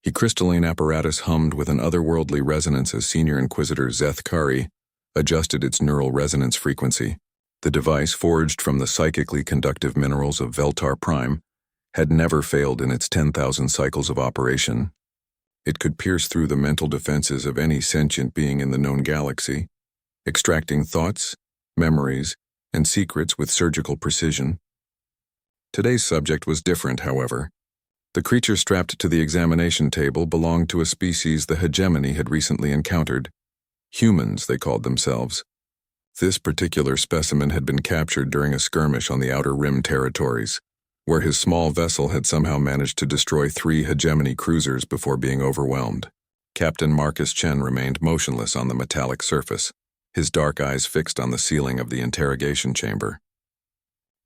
The crystalline apparatus hummed with an otherworldly resonance as Senior Inquisitor Zeth Kari adjusted its neural resonance frequency. The device, forged from the psychically conductive minerals of Veltar Prime, had never failed in its 10,000 cycles of operation. It could pierce through the mental defenses of any sentient being in the known galaxy, extracting thoughts, memories, and secrets with surgical precision. Today's subject was different, however. The creature strapped to the examination table belonged to a species the hegemony had recently encountered. Humans, they called themselves. This particular specimen had been captured during a skirmish on the Outer Rim territories, where his small vessel had somehow managed to destroy 3 hegemony cruisers before being overwhelmed. Captain Marcus Chen remained motionless on the metallic surface, his dark eyes fixed on the ceiling of the interrogation chamber.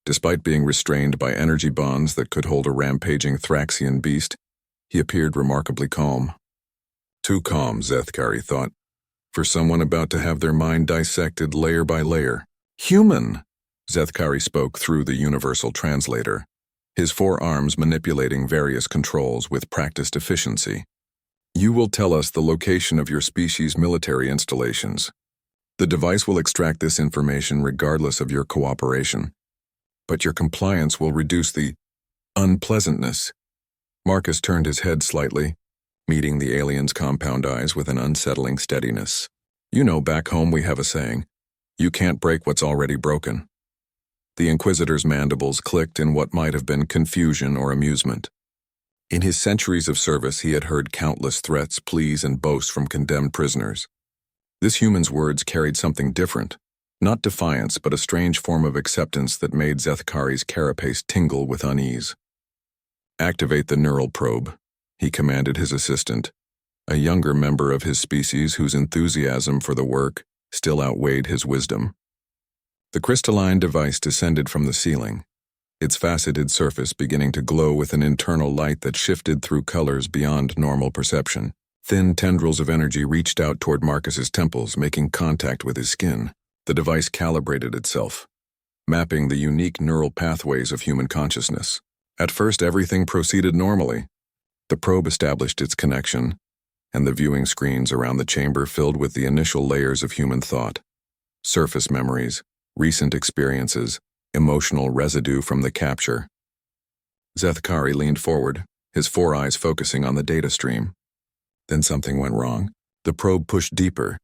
Despite being restrained by energy bonds that could hold a rampaging Thraxian beast, he appeared remarkably calm. Too calm, Zeth Kari thought, for someone about to have their mind dissected layer by layer. Human! Zeth Kari spoke through the universal translator, his 4 arms manipulating various controls with practiced efficiency. You will tell us the location of your species' military installations. The device will extract this information regardless of your cooperation, but your compliance will reduce the unpleasantness. Marcus turned his head slightly, meeting the alien's compound eyes with an unsettling steadiness. You know, back home we have a saying, you can't break what's already broken. The Inquisitor's mandibles clicked in what might have been confusion or amusement. In his centuries of service, he had heard countless threats, pleas, and boasts from condemned prisoners. This human's words carried something different. Not defiance, but a strange form of acceptance that made Zeth Kari's carapace tingle with unease. Activate the neural probe, he commanded his assistant, a younger member of his species whose enthusiasm for the work still outweighed his wisdom. The crystalline device descended from the ceiling, its faceted surface beginning to glow with an internal light that shifted through colors beyond normal perception. Thin tendrils of energy reached out toward Marcus's temples, making contact with his skin. The device calibrated itself, mapping the unique neural pathways of human consciousness. At first, everything proceeded normally. The probe established its connection, and the viewing screens around the chamber filled with the initial layers of human thought. Surface memories, recent experiences, emotional residue from the capture. Zeth Kari leaned forward, his 4 eyes focusing on the data stream. Then something went wrong. The probe pushed deeper,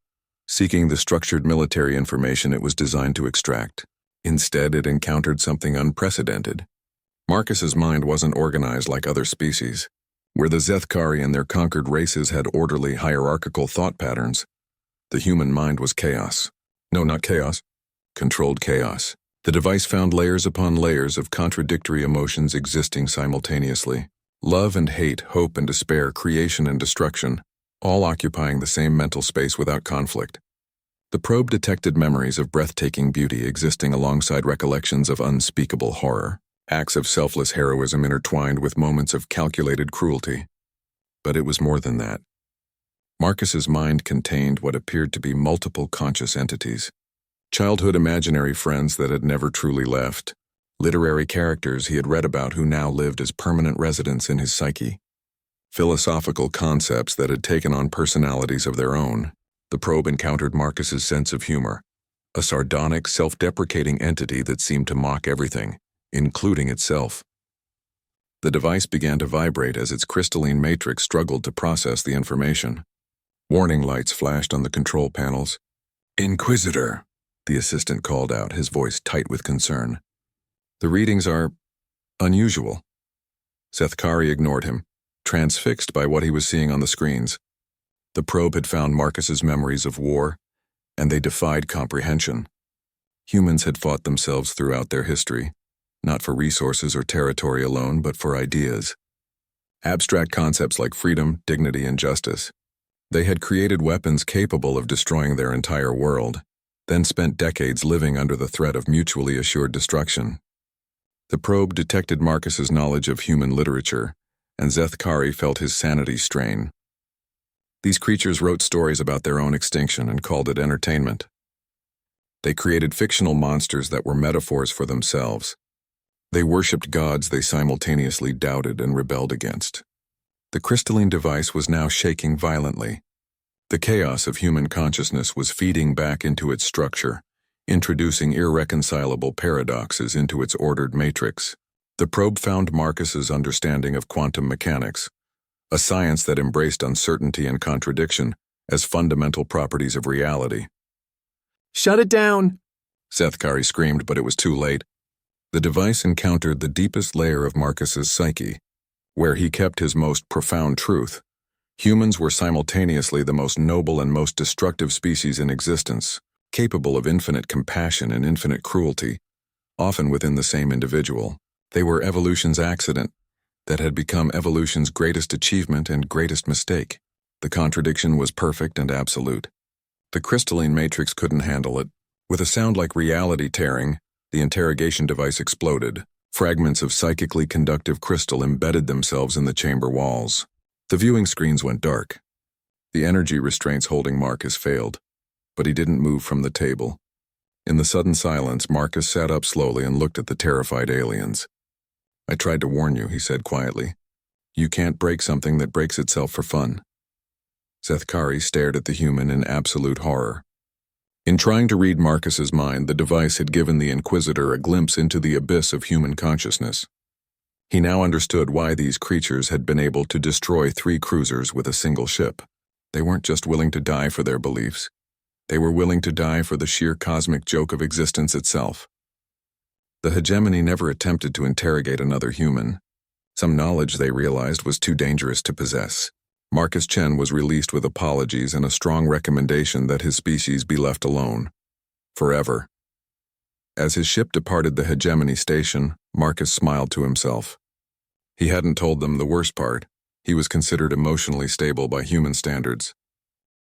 seeking the structured military information it was designed to extract. Instead, it encountered something unprecedented. Marcus's mind wasn't organized like other species. Where the Zeth Kari and their conquered races had orderly, hierarchical thought patterns, the human mind was chaos. No, not chaos. Controlled chaos. The device found layers upon layers of contradictory emotions existing simultaneously. Love and hate, hope and despair, creation and destruction, all occupying the same mental space without conflict. The probe detected memories of breathtaking beauty existing alongside recollections of unspeakable horror, acts of selfless heroism intertwined with moments of calculated cruelty. But it was more than that. Marcus's mind contained what appeared to be multiple conscious entities. Childhood imaginary friends that had never truly left. Literary characters he had read about who now lived as permanent residents in his psyche. Philosophical concepts that had taken on personalities of their own. The probe encountered Marcus's sense of humor, a sardonic, self-deprecating entity that seemed to mock everything, including itself. The device began to vibrate as its crystalline matrix struggled to process the information. Warning lights flashed on the control panels. "Inquisitor," the assistant called out, his voice tight with concern. "The readings are unusual." Zeth Kari ignored him, transfixed by what he was seeing on the screens. The probe had found Marcus's memories of war, and they defied comprehension. Humans had fought themselves throughout their history, not for resources or territory alone, but for ideas. Abstract concepts like freedom, dignity, and justice. They had created weapons capable of destroying their entire world, then spent decades living under the threat of mutually assured destruction. The probe detected Marcus's knowledge of human literature, and Zeth Kari felt his sanity strain. These creatures wrote stories about their own extinction and called it entertainment. They created fictional monsters that were metaphors for themselves. They worshipped gods they simultaneously doubted and rebelled against. The crystalline device was now shaking violently. The chaos of human consciousness was feeding back into its structure, introducing irreconcilable paradoxes into its ordered matrix. The probe found Marcus's understanding of quantum mechanics, a science that embraced uncertainty and contradiction as fundamental properties of reality. "Shut it down!" Sethkari screamed, but it was too late. The device encountered the deepest layer of Marcus's psyche, where he kept his most profound truth. Humans were simultaneously the most noble and most destructive species in existence, capable of infinite compassion and infinite cruelty, often within the same individual. They were evolution's accident that had become evolution's greatest achievement and greatest mistake. The contradiction was perfect and absolute. The crystalline matrix couldn't handle it. With a sound like reality tearing, the interrogation device exploded. Fragments of psychically conductive crystal embedded themselves in the chamber walls. The viewing screens went dark. The energy restraints holding Marcus failed, but he didn't move from the table. In the sudden silence, Marcus sat up slowly and looked at the terrified aliens. "I tried to warn you," he said quietly. "You can't break something that breaks itself for fun." Sethkari stared at the human in absolute horror. In trying to read Marcus's mind, the device had given the Inquisitor a glimpse into the abyss of human consciousness. He now understood why these creatures had been able to destroy 3 cruisers with a single ship. They weren't just willing to die for their beliefs. They were willing to die for the sheer cosmic joke of existence itself. The hegemony never attempted to interrogate another human. Some knowledge, they realized, was too dangerous to possess. Marcus Chen was released with apologies and a strong recommendation that his species be left alone. Forever. As his ship departed the hegemony station, Marcus smiled to himself. He hadn't told them the worst part. He was considered emotionally stable by human standards.